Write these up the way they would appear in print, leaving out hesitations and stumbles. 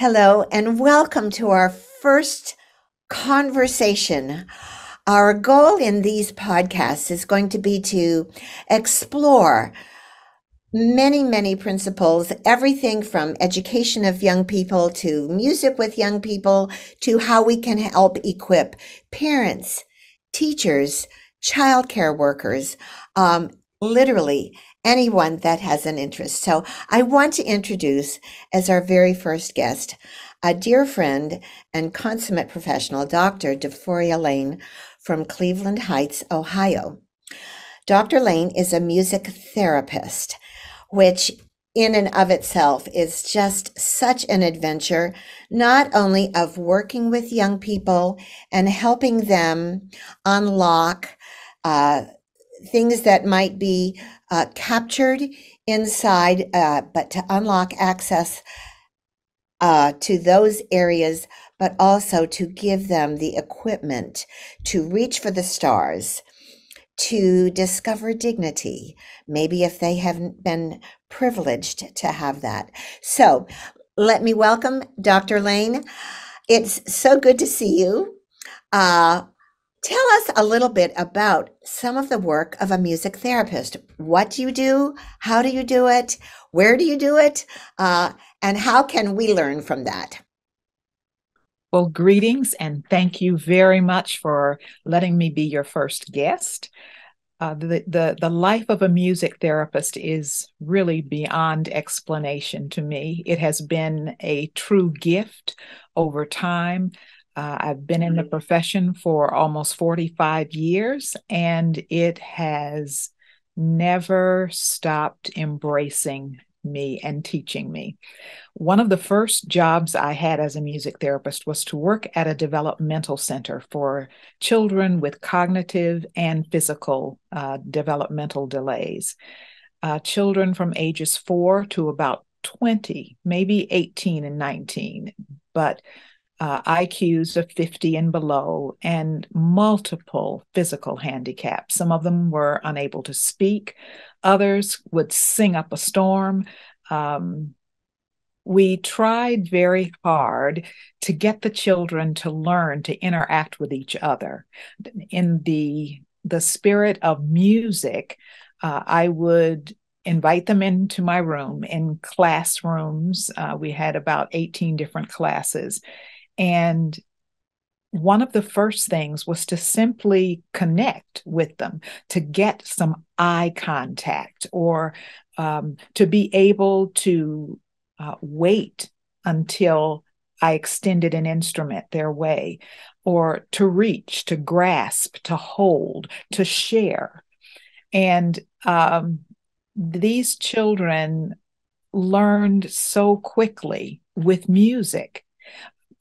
Hello, and welcome to our first conversation. Our goal in these podcasts is going to be to explore many principles, everything from education of young people to music with young people to how we can help equip parents, teachers, childcare workers, literally anyone that has an interest. So I want to introduce as our very first guest a dear friend and consummate professional, Dr. Deforia Lane from Cleveland Heights, Ohio. Dr. Lane is a music therapist, which in and of itself is just such an adventure, not only of working with young people and helping them unlock uh, things that might be captured inside, but to unlock access to those areas, but also to give them the equipment to reach for the stars, to discover dignity, maybe if they haven't been privileged to have that. So let me welcome Dr. Lane. It's so good to see you. Uh, Tell us a little bit about some of the work of a music therapist. What do you do? How do you do it? Where do you do it? And how can we learn from that? Well, greetings and thank you very much for letting me be your first guest. The life of a music therapist is really beyond explanation to me. It has been a true gift over time. I've been in the profession for almost 45 years, and it has never stopped embracing me and teaching me. One of the first jobs I had as a music therapist was to work at a developmental center for children with cognitive and physical developmental delays. Children from ages 4 to about 20, maybe 18 and 19, but IQs of 50 and below, and multiple physical handicaps. Some of them were unable to speak, others would sing up a storm. Um, we tried very hard to get the children to learn to interact with each other. In the spirit of music, I would invite them into my room in classrooms. We had about 18 different classes. And one of the first things was to simply connect with them, to get some eye contact, or to be able to wait until I extended an instrument their way, or to reach, to grasp, to hold, to share. And these children learned so quickly with music.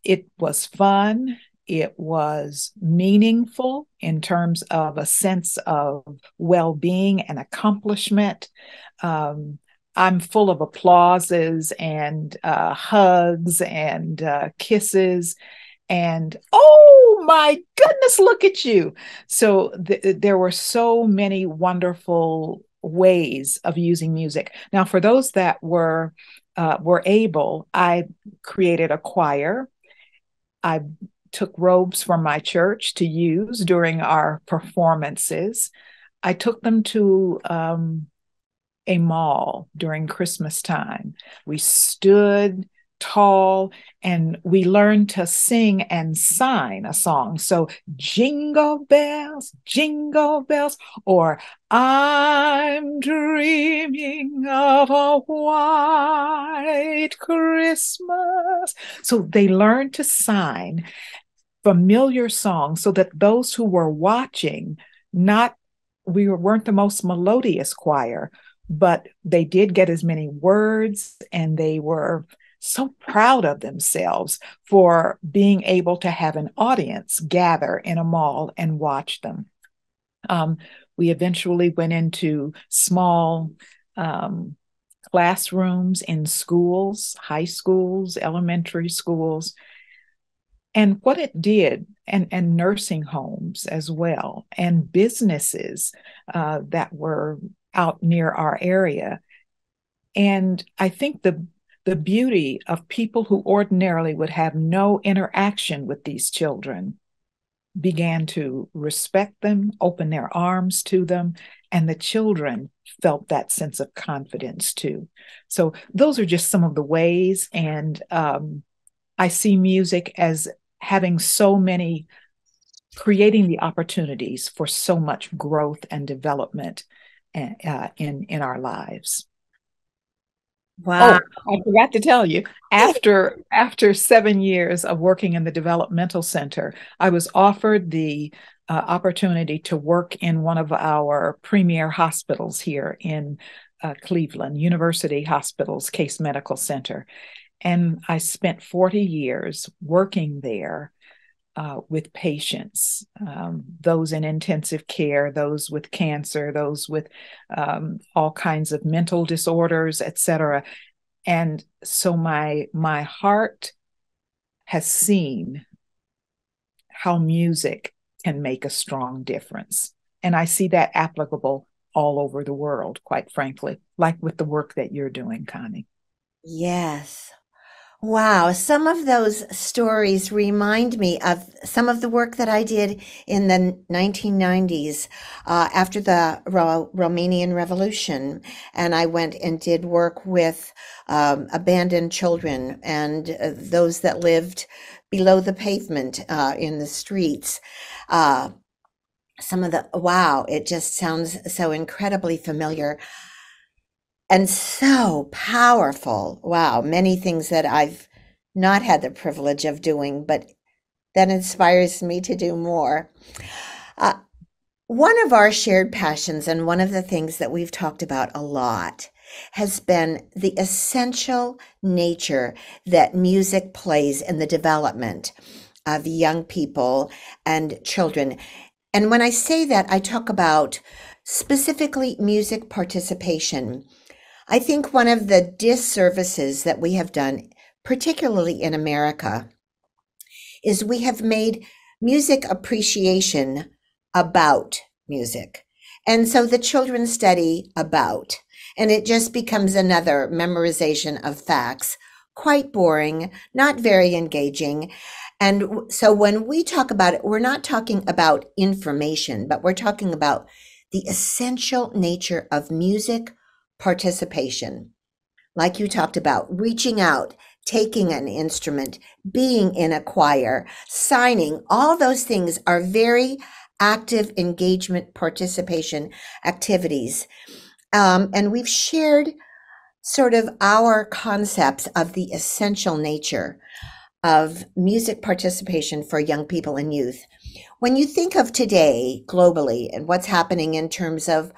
It was fun. It was meaningful in terms of a sense of well being and accomplishment. Um, I'm full of applauses and hugs and kisses. And oh my goodness, look at you. So there were so many wonderful ways of using music. Now, for those that were able, I created a choir. I took robes from my church to use during our performances. I took them to a mall during Christmas time. We stood tall and we learned to sing and sign a song. So, jingle bells, or I'm dreaming of a white Christmas. So, they learned to sign familiar songs so that those who were watching, not we weren't the most melodious choir, but they did get as many words, and they were so proud of themselves for being able to have an audience gather in a mall and watch them. Um, we eventually went into small um, classrooms in schools, high schools, elementary schools, and what it did, and nursing homes as well, and businesses that were out near our area. And I think the beauty of people who ordinarily would have no interaction with these children began to respect them, open their arms to them, and the children felt that sense of confidence too. So those are just some of the ways, and I see music as having so many, creating the opportunities for so much growth and development in our lives. Wow. Oh, I forgot to tell you, after 7 years of working in the developmental center, I was offered the opportunity to work in one of our premier hospitals here in Cleveland, University Hospitals Case Medical Center. And I spent 40 years working there with patients, those in intensive care, those with cancer, those with all kinds of mental disorders, etc. And so my heart has seen how music can make a strong difference. And I see that applicable all over the world, quite frankly, like with the work that you're doing, Connie. Yes. Wow, some of those stories remind me of some of the work that I did in the 1990s after the Romanian Revolution. And I went and did work with abandoned children and those that lived below the pavement in the streets. Uh, wow, it just sounds so incredibly familiar and so powerful. Wow, many things that I've not had the privilege of doing, but that inspires me to do more. Uh, One of our shared passions, and one of the things that we've talked about a lot, has been the essential nature that music plays in the development of young people and children. And when I say that, I talk about specifically music participation. I think one of the disservices that we have done, particularly in America, is we have made music appreciation about music. And so the children study about, and it just becomes another memorization of facts, quite boring, not very engaging. And so when we talk about it, we're not talking about information, but we're talking about the essential nature of music participation. Like you talked about, reaching out, taking an instrument, being in a choir, signing, all those things are very active engagement participation activities. And we've shared sort of our concepts of the essential nature of music participation for young people and youth. When you think of today globally and what's happening in terms of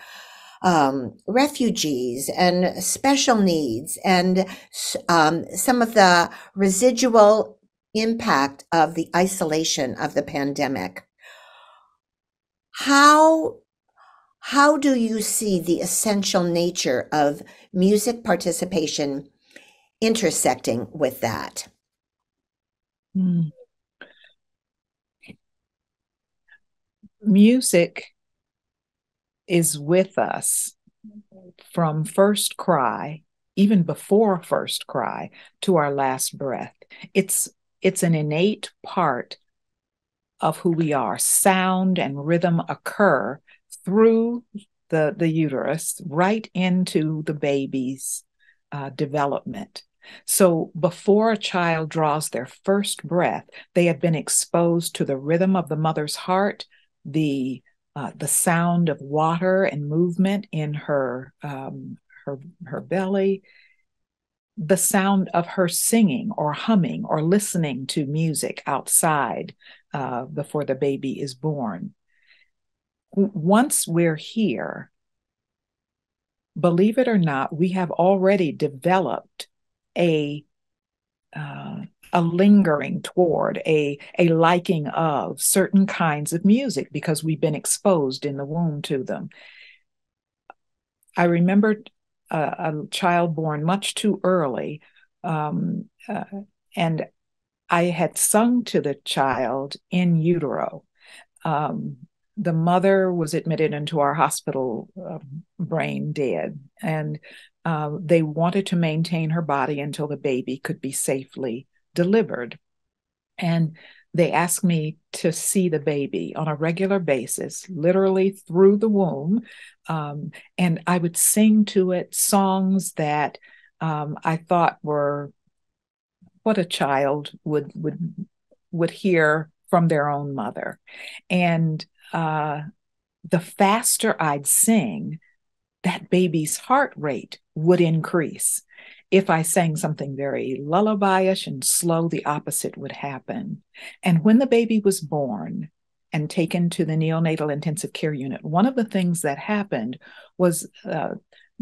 refugees and special needs and some of the residual impact of the isolation of the pandemic, how how do you see the essential nature of music participation intersecting with that? Mm. Music is with us from first cry, even before first cry, to our last breath. It's an innate part of who we are. Sound and rhythm occur through the uterus right into the baby's development. So before a child draws their first breath, they have been exposed to the rhythm of the mother's heart, the sound of water and movement in her belly, the sound of her singing or humming or listening to music outside before the baby is born. Once we're here, believe it or not, we have already developed a a lingering toward, a liking of certain kinds of music because we've been exposed in the womb to them. I remember a child born much too early, and I had sung to the child in utero. Um, the mother was admitted into our hospital, brain dead, and they wanted to maintain her body until the baby could be safely delivered. And they asked me to see the baby on a regular basis, literally through the womb. And I would sing to it songs that I thought were what a child would hear from their own mother. And the faster I'd sing, that baby's heart rate would increase. If I sang something very lullaby-ish and slow, the opposite would happen. And when the baby was born and taken to the neonatal intensive care unit, one of the things that happened was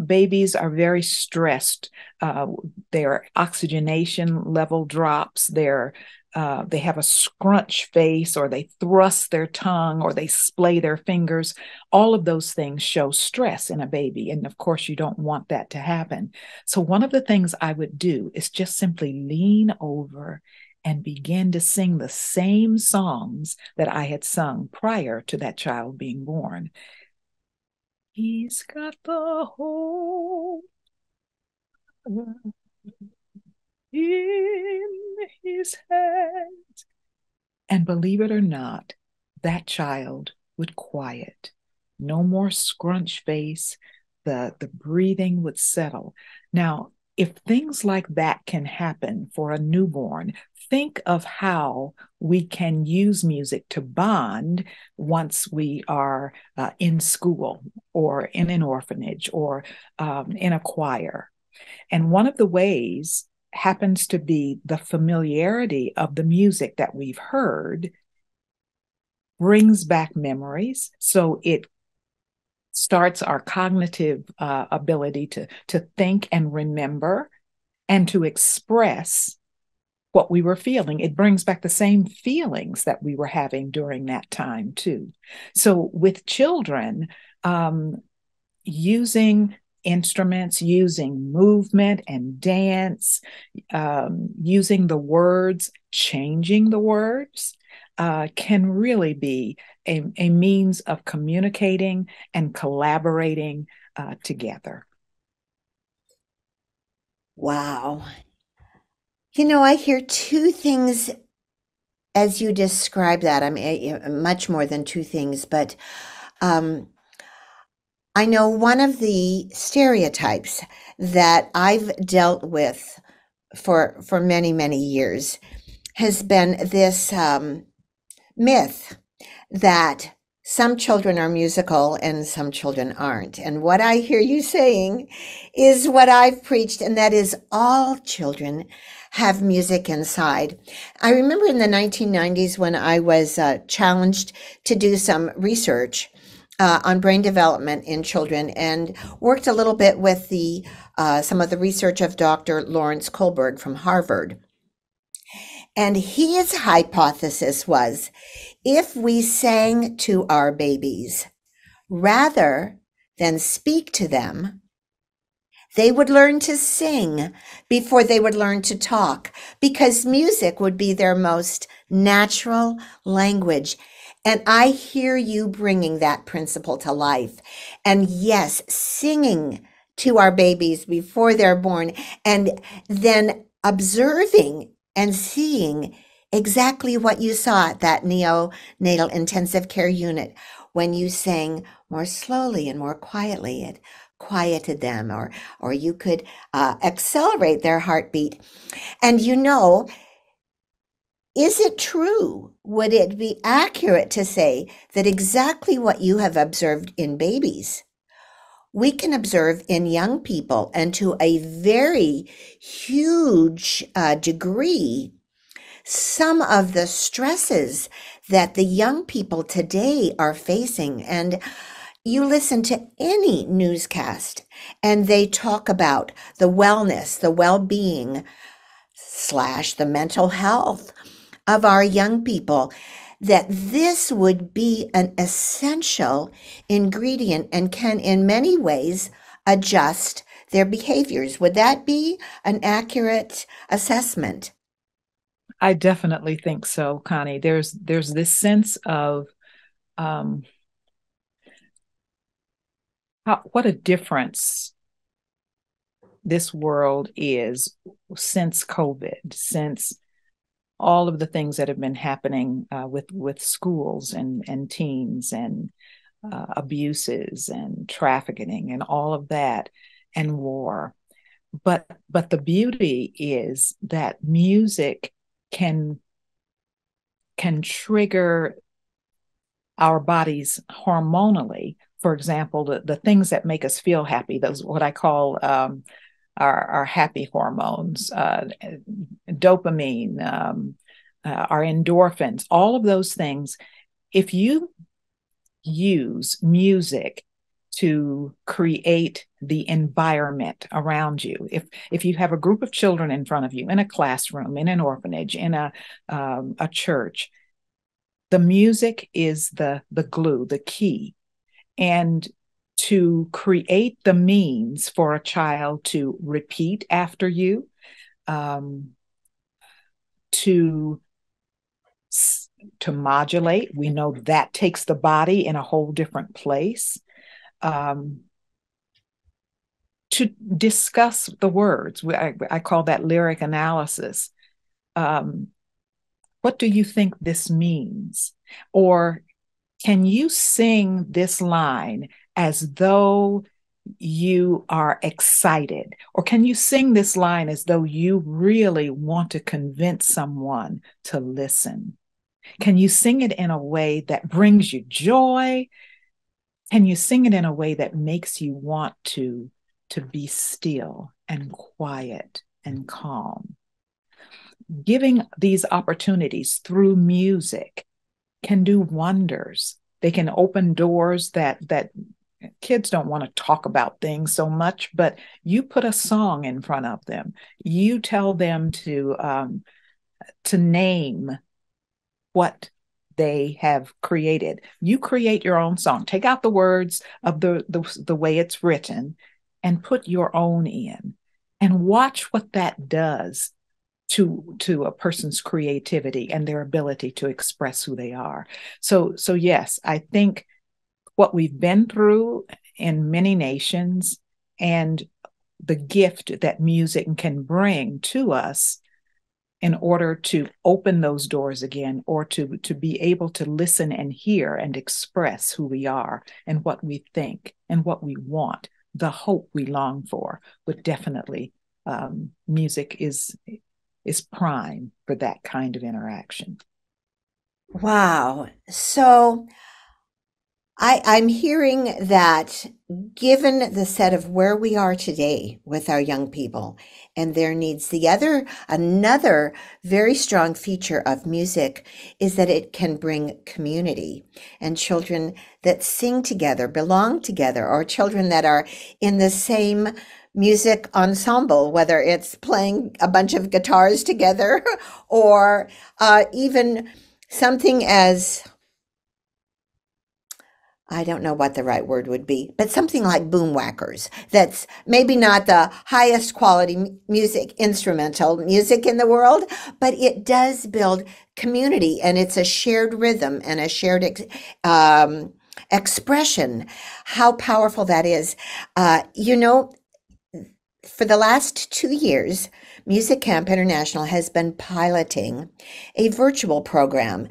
babies are very stressed. Their oxygenation level drops. They have a scrunch face, or they thrust their tongue, or they splay their fingers. All of those things show stress in a baby. And of course, you don't want that to happen. So one of the things I would do is just simply lean over and begin to sing the same songs that I had sung prior to that child being born. He's got the whole in his hand. And believe it or not, that child would quiet. No more scrunch face. The breathing would settle. Now, if things like that can happen for a newborn, think of how we can use music to bond once we are in school or in an orphanage or in a choir. And one of the ways happens to be the familiarity of the music that we've heard brings back memories. So it starts our cognitive ability to think and remember and to express what we were feeling. It brings back the same feelings that we were having during that time, too. So with children, using instruments, using movement and dance, using the words, changing the words, can really be a means of communicating and collaborating together. Wow. You know, I hear two things as you describe that. I mean, much more than two things, but I know one of the stereotypes that I've dealt with for many, many years has been this myth that some children are musical and some children aren't. And what I hear you saying is what I've preached, and that is all children have music inside. I remember in the 1990s when I was challenged to do some research on brain development in children, and worked a little bit with the some of the research of Dr. Lawrence Kohlberg from Harvard. And his hypothesis was, if we sang to our babies rather than speak to them, they would learn to sing before they would learn to talk, because music would be their most natural language. And I hear you bringing that principle to life. And yes, singing to our babies before they're born, and then observing and seeing exactly what you saw at that neonatal intensive care unit. When you sang more slowly and more quietly, it quieted them, or you could accelerate their heartbeat. And you know, is it true? Would it be accurate to say that exactly what you have observed in babies, we can observe in young people, and to a very huge degree, some of the stresses that the young people today are facing? And you listen to any newscast, and they talk about the wellness, the well-being slash the mental health of our young people, that this would be an essential ingredient and can in many ways adjust their behaviors. Would that be an accurate assessment? I definitely think so, Connie. There's this sense of um, what a difference this world is since COVID, since all of the things that have been happening with schools and teens and abuses and trafficking and all of that, and war. But the beauty is that music can trigger our bodies hormonally. For example, the things that make us feel happy, those what I call our happy hormones, dopamine, our endorphins, all of those things. If you use music to create the environment around you, if you have a group of children in front of you in a classroom, in an orphanage, in a church, the music is the glue, the key. And to create the means for a child to repeat after you, to modulate. We know that takes the body in a whole different place. To discuss the words, I call that lyric analysis. What do you think this means? Or can you sing this line as though you are excited? Or can you sing this line as though you really want to convince someone to listen? Can you sing it in a way that brings you joy? Can you sing it in a way that makes you want to be still and quiet and calm? Giving these opportunities through music can do wonders. They can open doors that kids don't want to talk about things so much, but you put a song in front of them. You tell them to name what they have created. You create your own song. Take out the words of the way it's written and put your own in, and watch what that does to a person's creativity and their ability to express who they are. So yes, I think what we've been through in many nations and the gift that music can bring to us in order to open those doors again, or to be able to listen and hear and express who we are and what we think and what we want, the hope we long for, would definitely, music is prime for that kind of interaction. Wow. So I'm hearing that given the set of where we are today with our young people and their needs, another very strong feature of music is that it can bring community, and children that sing together, belong together, or children that are in the same music ensemble, whether it's playing a bunch of guitars together or even something as, I don't know what the right word would be, but something like boom whackers. That's maybe not the highest quality music, instrumental music in the world, but it does build community, and it's a shared rhythm and a shared expression. How powerful that is. For the last 2 years, Music Camp International has been piloting a virtual program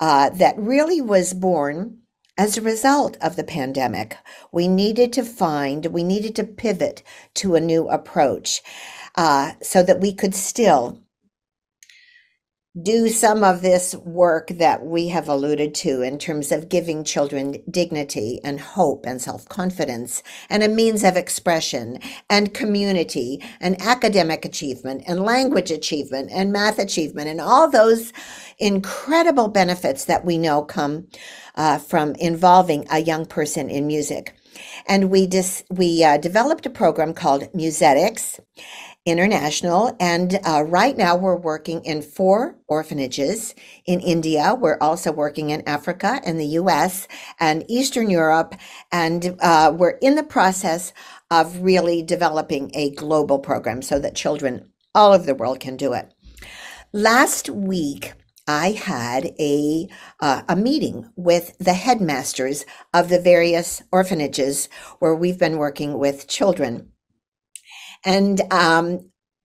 that really was born as a result of the pandemic. We needed to pivot to a new approach so that we could still do some of this work that we have alluded to in terms of giving children dignity and hope and self-confidence and a means of expression and community and academic achievement and language achievement and math achievement and all those incredible benefits that we know come from involving a young person in music. And we developed a program called Musetics International, and right now we're working in 4 orphanages in India. We're also working in Africa and the US and Eastern Europe, and we're in the process of really developing a global program so that children all over the world can do it. Last week, I had a meeting with the headmasters of the various orphanages where we've been working with children. And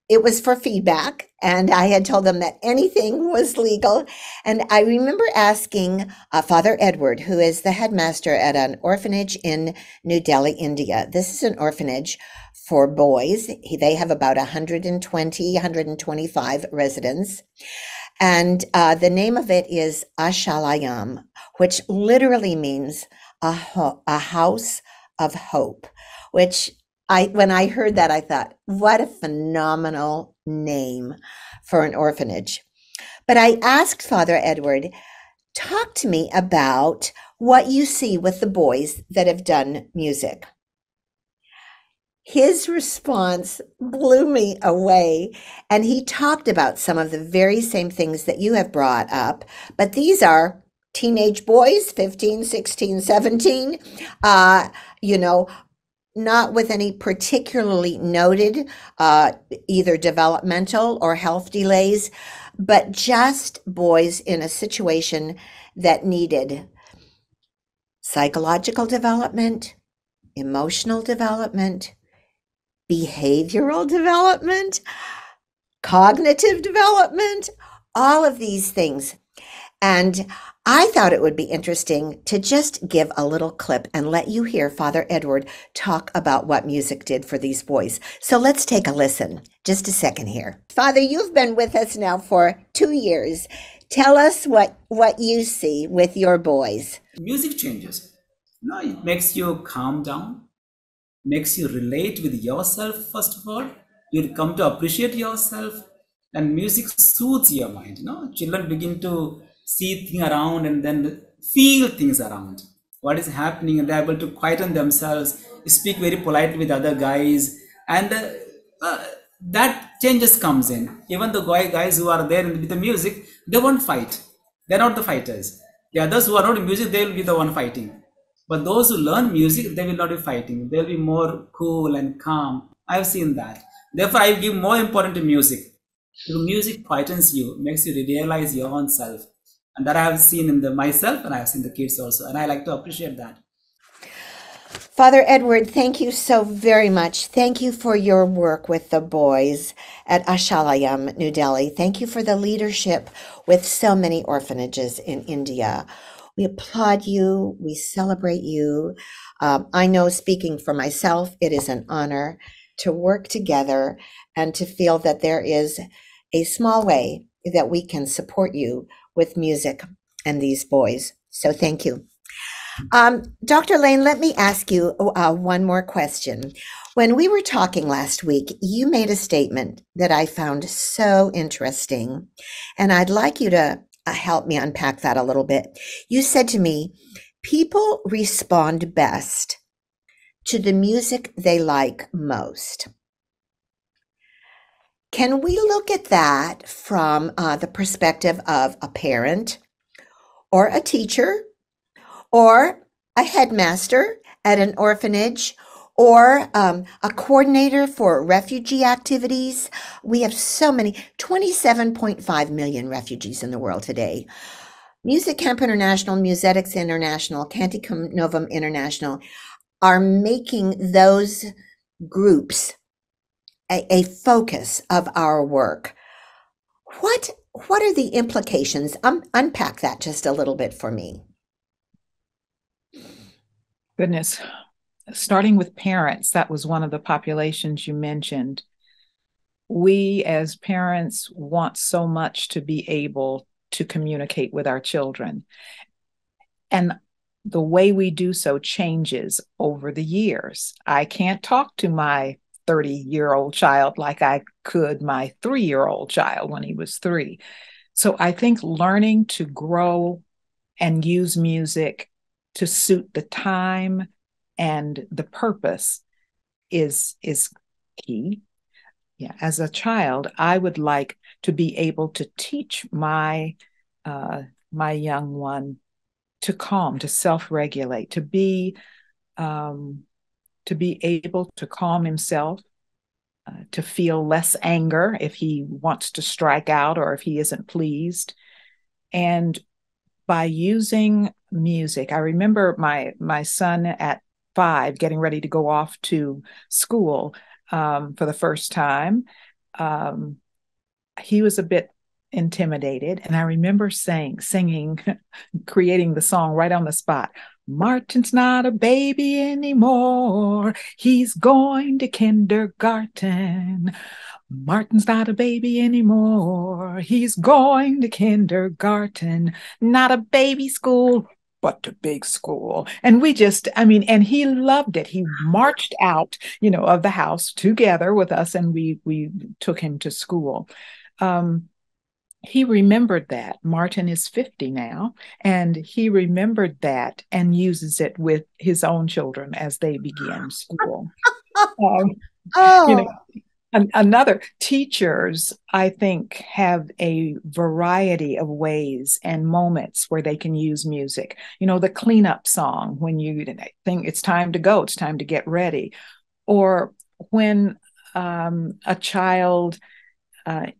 it was for feedback. And I had told them that anything was legal. And I remember asking Father Edward, who is the headmaster at an orphanage in New Delhi, India. This is an orphanage for boys. They have about 120, 125 residents. And the name of it is Ashalayam, which literally means a house of hope, which when I heard that, I thought, what a phenomenal name for an orphanage. But I asked Father Edward, talk to me about what you see with the boys that have done music. His response blew me away. And he talked about some of the very same things that you have brought up. But these are teenage boys, 15, 16, 17, you know, not with any particularly noted either developmental or health delays, but just boys in a situation that needed psychological development, emotional development, behavioral development, cognitive development, all of these things. And I thought it would be interesting to just give a little clip and let you hear Father Edward talk about what music did for these boys. So let's take a listen. Just a second here. Father, you've been with us now for 2 years. Tell us what you see with your boys. Music changes. No, it makes you calm down, makes you relate with yourself, first of all. You'll come to appreciate yourself, and music soothes your mind. Children begin to see things around and then feel things around. What is happening, and they're able to quieten themselves, speak very politely with other guys, and that changes comes in. Even the guys who are there with the music, they won't fight. They're not the fighters. The others who are not in music, they will be the one fighting. But those who learn music, they will not be fighting. They'll be more cool and calm. I've seen that. Therefore, I give more importance to music. Because music quietens you, makes you realize your own self. And that I have seen in myself, and I have seen the kids also. And I like to appreciate that. Father Edward, thank you so very much. Thank you for your work with the boys at Ashalayam, New Delhi. Thank you for the leadership with so many orphanages in India. We applaud you. We celebrate you. I know, speaking for myself, it is an honor to work together and to feel that there is a small way that we can support you with music and these boys. So thank you. Dr. Lane, let me ask you one more question. When we were talking last week, you made a statement that I found so interesting, and I'd like you to help me unpack that a little bit. You said to me, people respond best to the music they like most. Can we look at that from the perspective of a parent or a teacher or a headmaster at an orphanage or a coordinator for refugee activities? We have so many, 27.5 million refugees in the world today. Music Camp International, Musetics International, Canticum Novum International are making those groups a focus of our work. What are the implications? Unpack that just a little bit for me. Goodness. Starting with parents, that was one of the populations you mentioned. We as parents want so much to be able to communicate with our children. And the way we do so changes over the years. I can't talk to my 30-year-old child like I could my 3-year-old child when he was 3. So I think learning to grow and use music to suit the time and the purpose is key. Yeah, as a child, I would like to be able to teach my young one to calm, to self-regulate, to be able to calm himself, to feel less anger if he wants to strike out or if he isn't pleased. And by using music, I remember my son at 5 getting ready to go off to school. for the first time. He was a bit intimidated, and I remember singing, creating the song right on the spot. Martin's not a baby anymore. He's going to kindergarten. Martin's not a baby anymore. He's going to kindergarten. Not a baby school, but a big school. And and he loved it. He marched out, of the house together with us, and we took him to school. He remembered that. Martin is 50 now, and he remembered that and uses it with his own children as they begin school. Oh, Another teachers, I think, have a variety of ways and moments where they can use music. The cleanup song when you think it's time to go, it's time to get ready, or when a child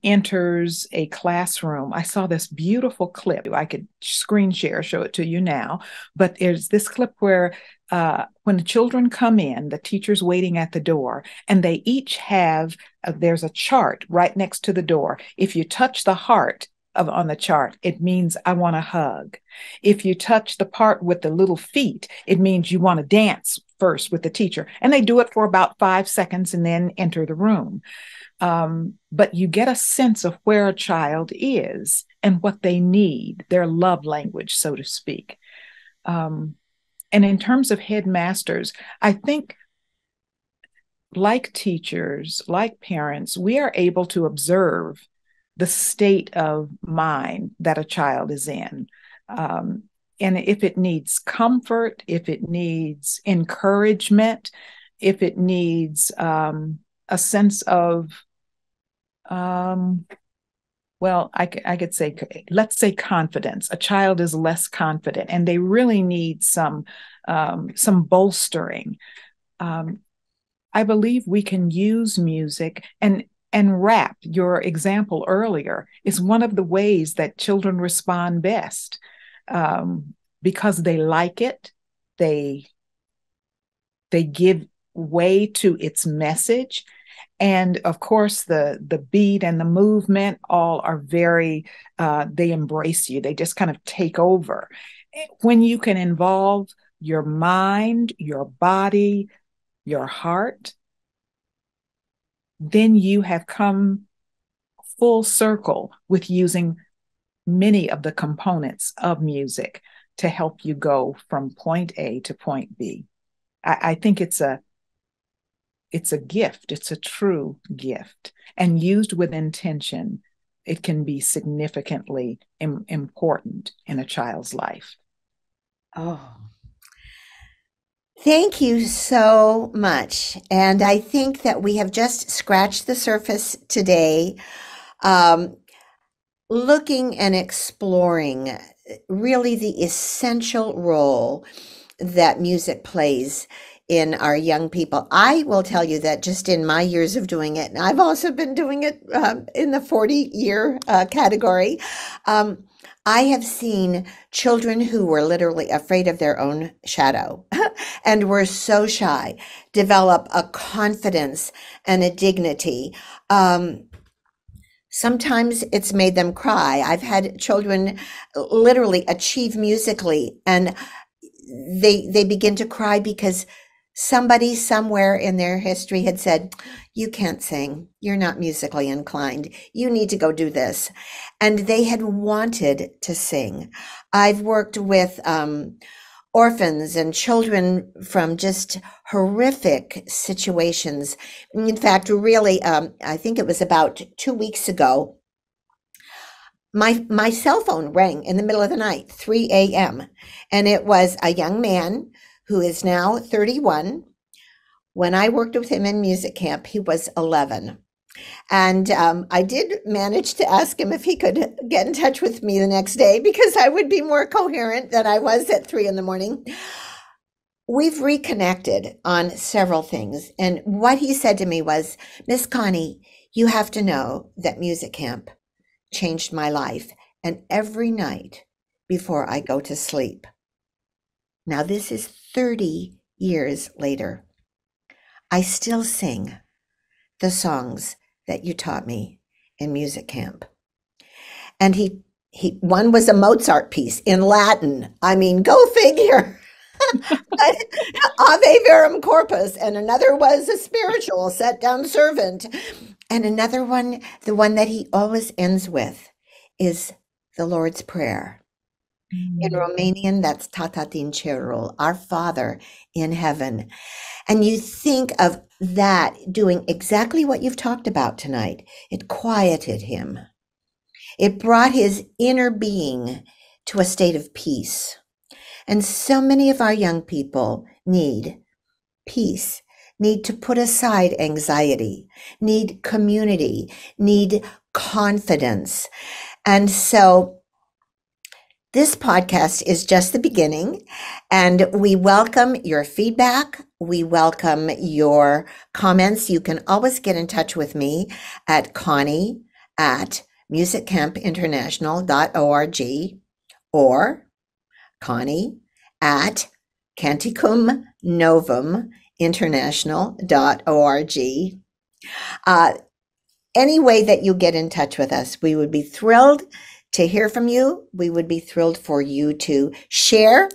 enters a classroom. I saw this beautiful clip. I could screen share, show it to you now. But there's this clip where when the children come in, the teacher's waiting at the door, and they each have, there's a chart right next to the door. If you touch the heart on the chart, it means I want a hug. If you touch the part with the little feet, it means you want to dance first with the teacher. And they do it for about 5 seconds and then enter the room. But you get a sense of where a child is and what they need, their love language, so to speak. And in terms of headmasters, I think like teachers, like parents, we are able to observe the state of mind that a child is in. And if it needs comfort, if it needs encouragement, if it needs a sense of I could say, let's say confidence. A child is less confident, and they really need some bolstering. I believe we can use music and rap. Your example earlier is one of the ways that children respond best, because they like it. They give way to its message. And of course, the beat and the movement all are very, they embrace you. They just kind of take over. When you can involve your mind, your body, your heart, then you have come full circle with using many of the components of music to help you go from point A to point B. I think it's a gift. It's a true gift. And used with intention, it can be significantly important in a child's life. oh. Thank you so much. And I think that we have just scratched the surface today, looking and exploring really the essential role that music plays in our young people. I will tell you that just in my years of doing it, and I've also been doing it in the 40-year category, I have seen children who were literally afraid of their own shadow and were so shy develop a confidence and a dignity. Sometimes it's made them cry. I've had children literally achieve musically, and they begin to cry because somebody somewhere in their history had said, you can't sing, you're not musically inclined, you need to go do this. And they had wanted to sing. I've worked with orphans and children from just horrific situations. In fact, really, I think it was about 2 weeks ago, my cell phone rang in the middle of the night, 3 a.m. And it was a young man who is now 31. When I worked with him in music camp, he was 11. And I did manage to ask him if he could get in touch with me the next day, because I would be more coherent than I was at 3 in the morning. We've reconnected on several things. And what he said to me was, Miss Connie, you have to know that music camp changed my life. And every night before I go to sleep. Now, this is 30 years later. I still sing the songs that you taught me in music camp. And one was a Mozart piece in Latin. I mean, go figure. Ave Verum Corpus. And another was a spiritual set down servant. And another one, the one that he always ends with, is the Lord's Prayer. In Romanian, that's Tata din cerul, our Father in heaven. And you think of that doing exactly what you've talked about tonight. It quieted him. It brought his inner being to a state of peace. And so many of our young people need peace, need to put aside anxiety, need community, need confidence. And so this podcast is just the beginning, and we welcome your feedback. We welcome your comments. You can always get in touch with me at connie@musiccampinternational.org or connie@canticumnovuminternational.org. Any way that you get in touch with us, we would be thrilled to hear from you. We would be thrilled for you to share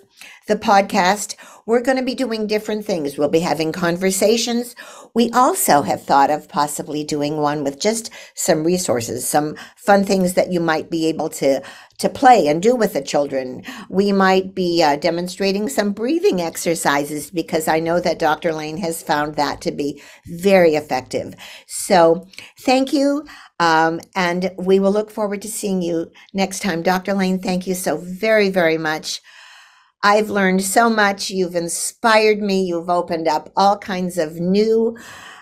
the podcast. We're going to be doing different things. We'll be having conversations. We also have thought of possibly doing one with just some resources, some fun things that you might be able to play and do with the children. We might be demonstrating some breathing exercises, because I know that Dr. Lane has found that to be very effective. So thank you. And we will look forward to seeing you next time. Dr. Lane, thank you so very, very much. I've learned so much. You've inspired me. You've opened up all kinds of new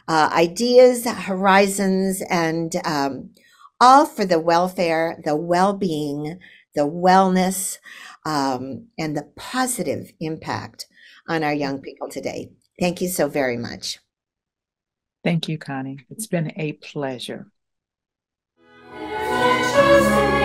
ideas, horizons, and all for the welfare, the well-being, the wellness, and the positive impact on our young people today. Thank you so very much. Thank you, Connie. It's been a pleasure. There's a truth in